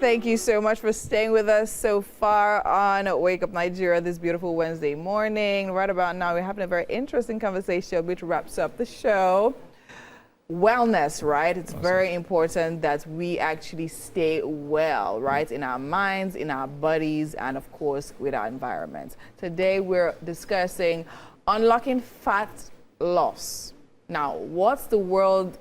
Thank you so much for staying with us so far on Wake Up Nigeria this beautiful Wednesday morning. Right about now, we're having a very interesting conversation which wraps up the show. Wellness, right? It's very important that we actually stay well, right? In our minds, in our bodies, and of course, with our environment. Today, we're discussing unlocking fat loss. Now, what the world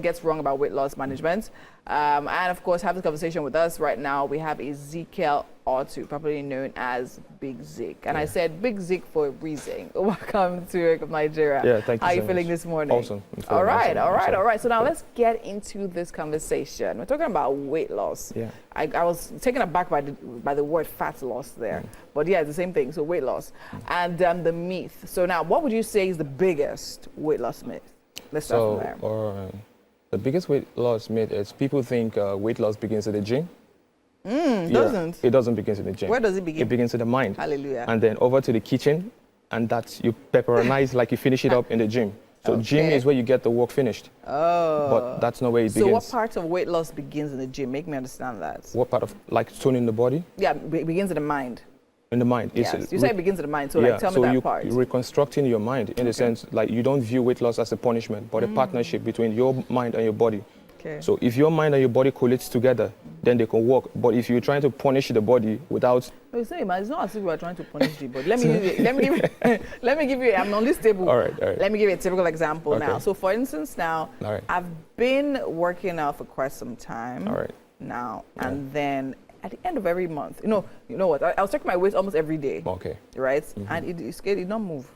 gets wrong about weight loss management. And of course, have this conversation with us right now. We have Zeek, popularly known as Big Zeek. And I said Big Zeek for a reason. Welcome to Wake Up Nigeria. Yeah, thank you. How are you feeling this morning? Awesome. All right. So now let's get into this conversation. We're talking about weight loss. Yeah. I was taken aback by the word fat loss there. But yeah, it's the same thing. So weight loss. And the myth. So now, what would you say is the biggest weight loss myth? Let's start from there. The biggest weight loss myth is people think weight loss begins at the gym. Doesn't. It doesn't begin in the gym. Where does it begin? It begins in the mind. Hallelujah. And then over to the kitchen, and that's you pepperize like you finish it up in the gym. So gym is where you get the work finished. Oh. But that's not where it begins. So what part of weight loss begins in the gym? Make me understand that. What part of, like toning the body? Yeah, it begins in the mind. In the mind. Yes. You say it begins in the mind, so like tell me that part. You're reconstructing your mind in the sense, like you don't view weight loss as a punishment, but a partnership between your mind and your body. Okay. So if your mind and your body collates together, then they can work. But if you're trying to punish the body without... No, it's not as if we are trying to punish you, but let me give you, I'm on this table. All right. Let me give you a typical example now. So for instance now, right. I've been working out for quite some time now, and then at the end of every month, you know what, I was checking my weight almost every day. Okay. Right? And it did not move.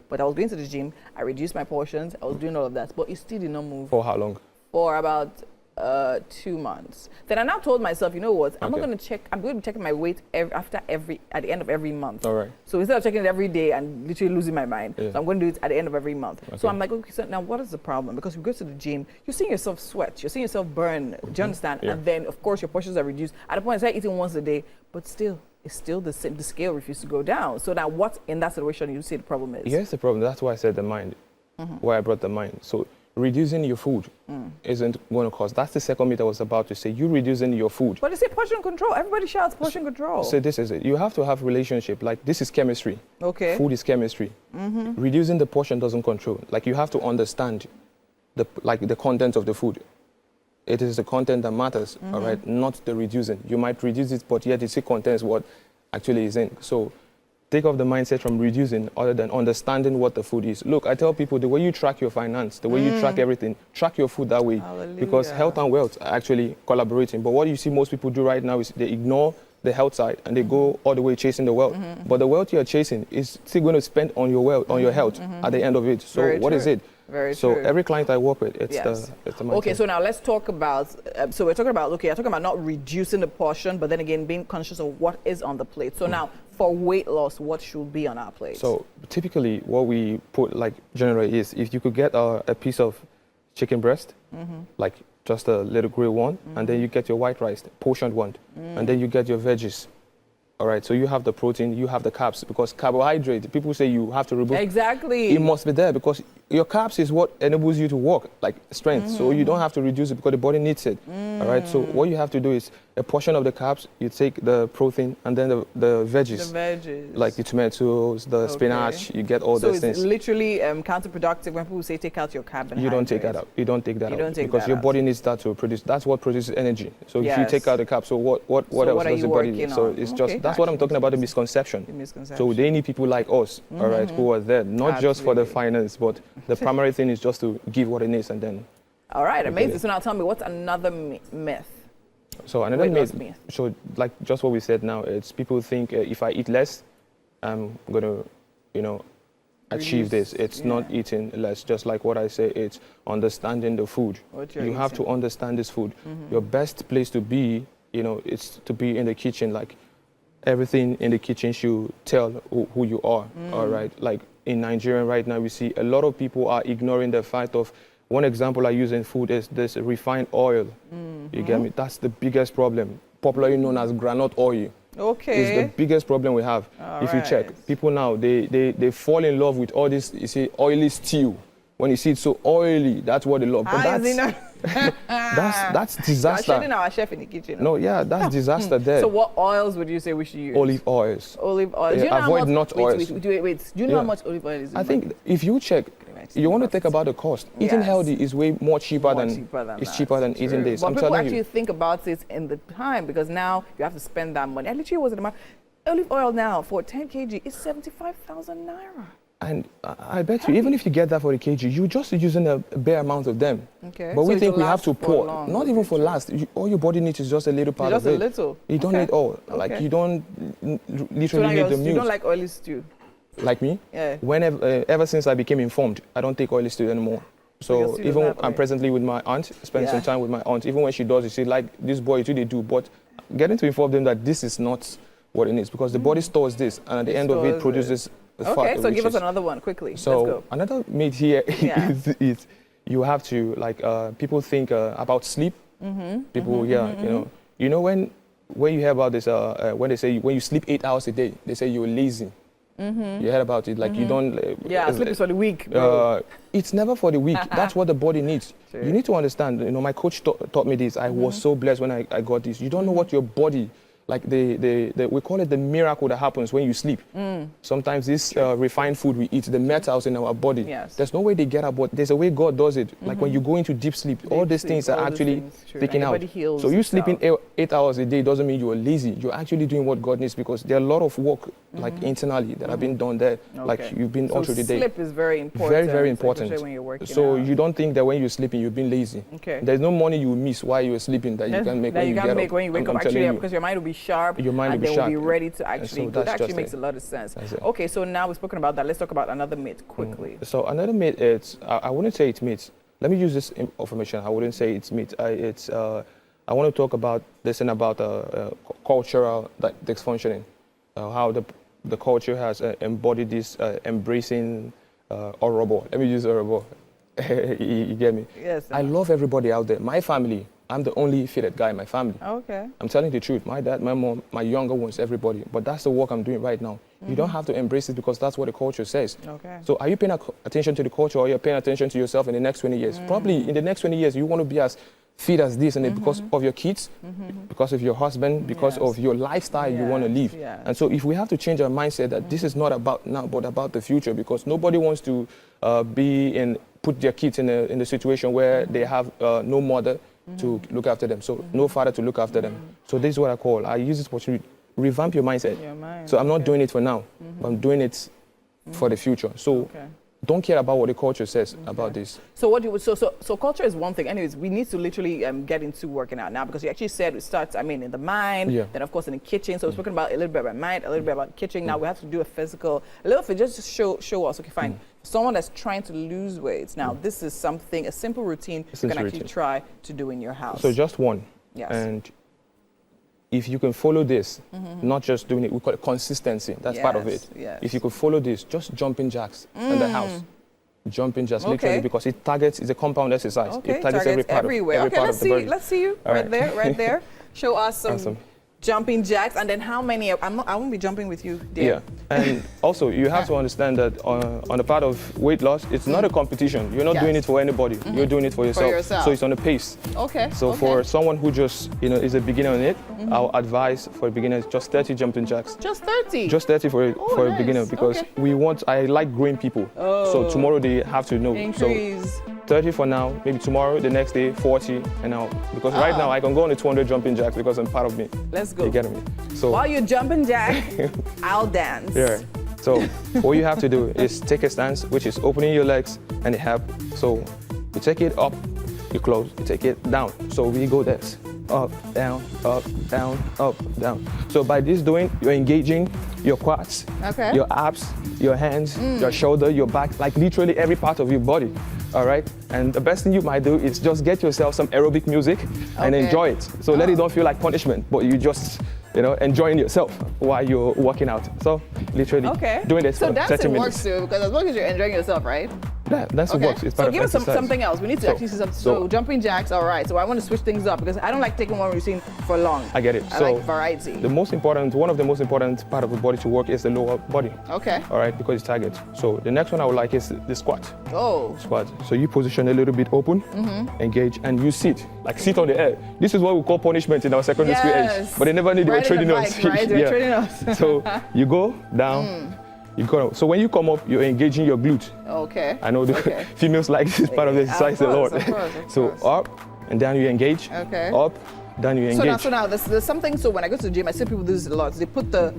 But I was going to the gym, I reduced my portions, I was doing all of that, but it still did not move. For how long? For about 2 months. Then I now told myself, you know what? I'm not going to check. I'm going to be checking my weight at the end of every month. All right. So instead of checking it every day and literally losing my mind, so I'm going to do it at the end of every month. Okay. So I'm like, okay, so now what is the problem? Because you go to the gym, you're seeing yourself sweat, you're seeing yourself burn. Do you understand? Yeah. And then of course your portions are reduced. At the point I started eating once a day, but still. It's still the same. The scale refuses to go down. So now, what in that situation you see the problem is? Yes, the problem. That's why I said the mind. Why I brought the mind. So reducing your food isn't going to cause. That's the second myth I was about to say. You reducing your food. But they say portion control. Everybody shouts portion control. So this is it. You have to have relationship. Like this is chemistry. Okay. Food is chemistry. Reducing the portion doesn't control. Like you have to understand the content of the food. It is the content that matters, all right, not the reducing. You might reduce it, but yet it still contains what actually is in. So take off the mindset from reducing other than understanding what the food is. Look, I tell people the way you track your finance, the way you track everything, track your food that way. Hallelujah. Because health and wealth are actually collaborating. But what you see most people do right now is they ignore the health side and they go all the way chasing the wealth. But the wealth you're chasing is still going to spend on your wealth, on your health at the end of it. So what is it? Very so true. Every client I work with, it's the mindset. Okay, so now let's talk about, so we're talking about not reducing the portion, but then again, being conscious of what is on the plate. So now, for weight loss, what should be on our plate? So typically what we put generally is, if you could get a piece of chicken breast, like just a little grilled one, and then you get your white rice, portioned one, and then you get your veggies. All right, so you have the protein, you have the carbs, because carbohydrate, people say you have to remove. Exactly. It must be there because your carbs is what enables you to walk, like strength. So you don't have to reduce it because the body needs it. All right, so what you have to do is a portion of the carbs, you take the protein and then the veggies. The veggies. Like the tomatoes, the spinach, you get all those things. So it's literally counterproductive when people say take out your carbohydrates. You don't take that out. You don't take that out. Because your body needs that to produce. That's what produces energy. So if you take out the carbs, so what else does the body need? So it's just, that's what I'm talking about, the misconception. So they need people like us, all right, who are there, not just for the finance, but the primary thing is just to give what it needs and then. All right, amazing. So now tell me, what's another myth? So another myth, so like just what we said now, it's people think if I eat less, I'm going to, achieve this. It's not eating less, just like what I say, it's understanding the food. You have to understand this food. Your best place to be, it's to be in the kitchen. Like everything in the kitchen should tell who you are, all right? Like in Nigeria right now, we see a lot of people are ignoring the fact of, one example I use in food is this refined oil. You get me? That's the biggest problem, popularly known as groundnut oil. Okay. It's the biggest problem we have. If you check, people now, they fall in love with all this, you see, oily stew. When you see it so oily, that's what they love. But that's You're disaster. shedding our chef in the kitchen. No, yeah, that's disaster there. So what oils would you say we should use? Olive oils. Olive oil. Do you know how Avoid much, nut oils. Wait. Do you know Yeah. how much olive oil is? I think if you check, you want to think about the cost. Eating Yes. healthy is way more cheaper than that. cheaper than eating this. But I'm people telling actually you. think about it in the time because now you have to spend that money. I literally was in my olive oil now for 10 kg is 75,000 naira. And I bet you, even if you get that for a kg, you're just using a bare amount of them. Okay. But So we it think will we have last to for pour. long, Not okay, even for true. last. All your body needs is just a little part Just of a it. little. You don't Okay. need all. Like Okay. you don't So literally now need the you meals. don't like oily stew? Like me? Yeah. Whenever, ever since I became informed, I don't take oily stew anymore. your So stew doesn't even have I'm oil. presently with my aunt, spend Yeah. some time with my aunt. Even when she does it, she like this boy too they do. But getting to inform them that this is not what it is because the body stores this and at the end of it stores produces the fat. Okay, so which give us is- another one quickly. So Let's go. another myth here Yeah. is you have to like people think about sleep. People, you know when you hear about this when they say when you sleep 8 hours a day, they say you're lazy. You heard about it like you don't. Yeah, sleep is for the weak, bro. It's never for the weak. That's what the body needs. Sure. You need to understand. You know, my coach taught me this. I was so blessed when I got this. You don't know what your body. Like we call it the miracle that happens when you sleep. Sometimes this refined food we eat, the metals in our body, Yes. there's no way they get out, but there's a way God does it. Like when you go into deep sleep, all these sleep, things are all these actually things, true. taken And your out. body heals So you itself. sleeping 8 hours a day doesn't mean you're lazy. You're actually doing what God needs because there are a lot of work like internally that have been done there. Like Okay. you've been So all through the day. sleep is very important. Very, very important. Especially when you're working So out. you don't think that when you're sleeping, you've been lazy. Okay. There's no money you miss while you're sleeping that you can make that when you you can get make up. when you wake I'm up. telling Actually, you. because your mind will be sharp. Your mind and will be they will be sharp. ready to And actually so do. That that's actually just makes it. a lot of sense. That's it. Okay, so now we've spoken about that. Let's talk about another myth quickly. So another myth, I wouldn't say it's myth. Let me use this information. I wouldn't say it's myth. I want to talk about this and about cultural dysfunctioning, how the culture has embodied this embracing Orobo. Let me use Orobo. You get me? Yes. I love everybody out there. My family, I'm the only fitted guy in my family. Okay. I'm telling the truth. My dad, my mom, my younger ones, everybody. But that's the work I'm doing right now. You don't have to embrace it because that's what the culture says. Okay. So are you paying attention to the culture or you're paying attention to yourself in the next 20 years? Probably in the next 20 years, you want to be as fit as this and it because of your kids, because of your husband, because Yes. of your lifestyle you want to live. Yes. And so if we have to change our mindset that this is not about now, but about the future because nobody wants to put their kids in a situation where they have no mother to look after them. So no father to look after them. So this is what I use this to revamp your mindset. Your mind, So I'm not okay. doing it for now, but I'm doing it for the future. So Okay. don't care about what the culture says about this. So what you would so culture is one thing. Anyways, we need to literally get into working out now because you actually said it starts. I mean, in the mind, Yeah. then of course in the kitchen. So we're speaking about a little bit about mind, a little bit about kitchen. Now we have to do a physical, a little bit just to show us. Okay, fine. Someone that's trying to lose weight. Now this is something a simple routine you simple can actually routine. try to do in your house. So just one. Yes. And if you can follow this, not just doing it, we call it consistency. That's part of it. Yes, yes. If you could follow this, just jumping jacks in the house. Jumping jacks, Okay. literally, because it targets, it's a compound exercise. Okay, It targets every part everywhere. of, every Okay, part let's of the see. body. Let's see you All right right. there, right there. Show us some Awesome. jumping jacks, and then how many? I won't be jumping with you, dear. Yeah, and also you have to understand that on the part of weight loss, it's not a competition. You're not Yes. doing it for anybody. You're doing it for yourself. yourself. So it's on a pace. Okay. So okay. for someone who just is a beginner on it, I'll advise for beginners just 30 jumping jacks. just 30. Just 30 for a nice. beginner because Okay. I like growing people. So tomorrow they have to know. Increase. So 30 for now, maybe tomorrow, the next day, 40 and now. Because right now I can go on the 200 jumping jacks because I'm part of me. Let's go. You get me? So While you're jumping jack, I'll dance. yeah. So all you have to do is take a stance, which is opening your legs and help. So you take it up, you close, you take it down. So we go this. Up, down, up, down, up, down. So by this doing, you're engaging your quads, Okay. your abs, your hands, your shoulder, your back, like literally every part of your body. All right. And the best thing you might do is just get yourself some aerobic music and Okay. enjoy it. So let it don't feel like punishment, but you just enjoying yourself while you're working out. So literally Okay. doing this So for 30 dancing minutes. works too, because as long as you're enjoying yourself, right? That's what works. It's part So of give us exercise. something else. We need to actually see something. So jumping jacks, all right. So I want to switch things up because I don't like taking one routine for long. I get it. I So like variety. one of the most important part of the body to work is the lower body. Okay. All right, because it's target. So the next one I would like is the squat. Oh. Squat. So you position a little bit open, engage, and you sit. Like sit on the air. This is what we call punishment in our secondary school age. But they never knew they were training us. Right? They were training us. So you go down. You go. So when you come up, you're engaging your glute. Okay. I know the females like this part of the exercise a lot. Of course. So up and down you engage. Okay. Up, down you engage. So now there's something. So when I go to the gym, I see people do this a lot. They put the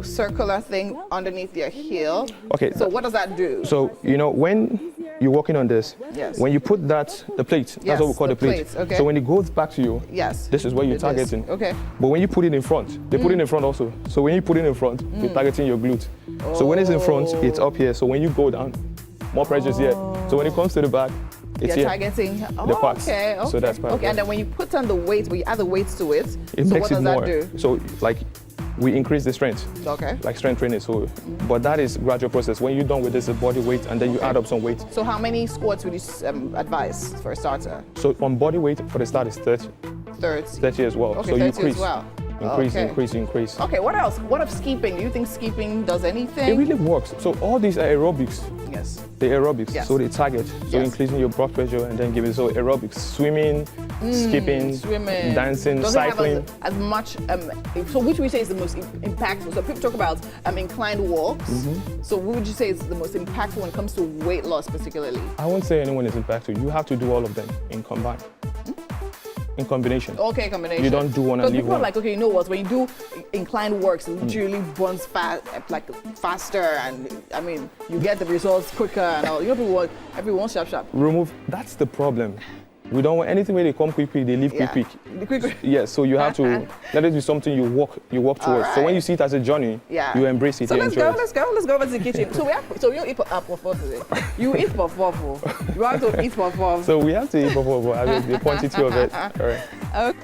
circular thing underneath their heel. Okay. So what does that do? So when you're working on this, Yes. when you put the plate, that's what we call the plate. Okay. So when it goes back to you, Yes. this is where you're targeting. Okay. But when you put it in front, they put it in front also. So when you put it in front, you're targeting your glute. So when it's in front, it's up here. So when you go down, more pressure is here. So when it comes to the back, it's You're here. targeting The parts. Okay. So that's part of Okay. it. And then when you put on the weights, when you add the weights to it, It so makes what it does more. that do? So like we increase the strength. Okay. Like strength training. So, but that is gradual process. When you're done with this, the body weight, and then you add up some weight. So how many squats would you advise for a starter? So on body weight for the start is 30. 30. As well. Okay, So you 30 increase. as well. Increase. Okay, what else? What of skipping? Do you think skipping does anything? It really works. So all these are aerobics. Yes. The aerobics. Yes. So they target. So Yes. increasing your blood pressure and then giving so aerobics, swimming, skipping, Swimming, dancing, doesn't cycling. have as much. So which would you say is the most impactful? So people talk about inclined walks. So what would you say is the most impactful when it comes to weight loss, particularly? I won't say anyone is impactful. You have to do all of them in in combination. Okay, combination. You don't do one and Because leave people are one. like, okay, you know what? When you do inclined works, it literally burns faster, and I mean, you get the results quicker and all. You know, everyone sharp. Remove. That's the problem. We don't want anything where they come quick, they leave quick. Quick. Yes, so you have to let it be something you walk towards. So when you see it as a journey, you embrace it. So you let's enjoy go. it. Let's go over to the kitchen. So you eat puff today. You eat puff. You want to eat puff. So we have to eat before, but I mean, the quantity of it. All right. Okay.